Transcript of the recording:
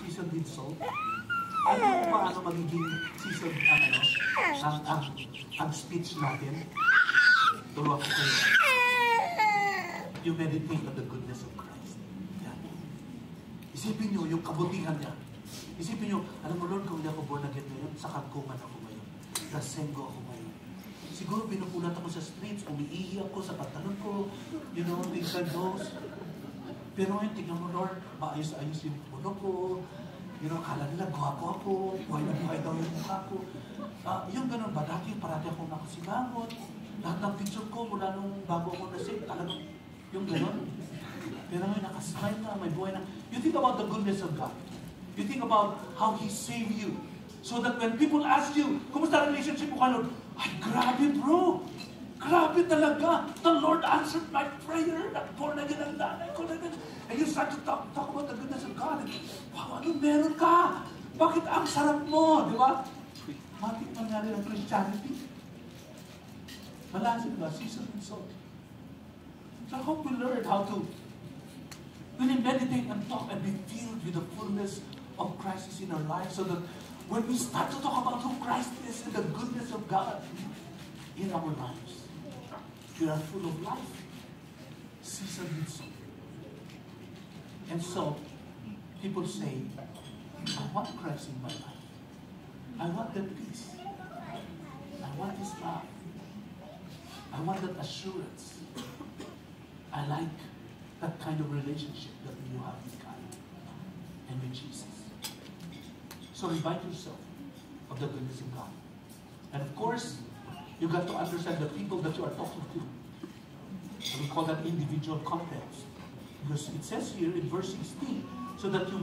Seasoned with salt. Ano kung paano magiging seasoned ang speech natin? Turuan ko kayo. You meditate on the goodness of Christ. Yan. Isipin nyo yung kabutihan niya. Isipin nyo, alam mo Lord, kung hindi ako born again ngayon, sa kagkungan ako ngayon. Rasengo ako ngayon. Siguro pinupulat ako sa streets, umiihi ako sa pantalon ko, you know, things like those. Pero ngayon, tingnan mo Lord, maayos-ayos yung puno ko, you know, akala nila, gwapo ako, buhay na buhay daw yung mukha ko. Yung ganun ba, dati parati akong nakasilangot, lahat ng picture ko mula nung bago ako nasave, talagang yung ganun. Pero ngayon, nakasmile na, may buhay na. You think about the goodness of God. You think about how He saved you. So that when people ask you, kumusta ang relationship mo kay Lord? Ay, grabe bro! Grabe talaga! The Lord answered my prayer. Born again ang nanay ko. And you start to talk about the goodness of God. And, wow, ano meron ka? Bakit ang sarap mo? Di ba? Matik nangyari ng Christianity. Malasin ba? Seasoned with salt. So I hope we learn how to really meditate and talk and be filled with the fullness of Christ in our lives, so that when we start to talk about who Christ is and the goodness of God in our lives, we are full of life, seasoned with salt. And so, people say, I want Christ in my life. I want that peace. I want His love. I want that assurance. I like that kind of relationship that you have with God and with Jesus. So remind yourself of the goodness of God. And of course, you got to understand the people that you are talking to. And we call that individual context. Because it says here in verse 16, so that you may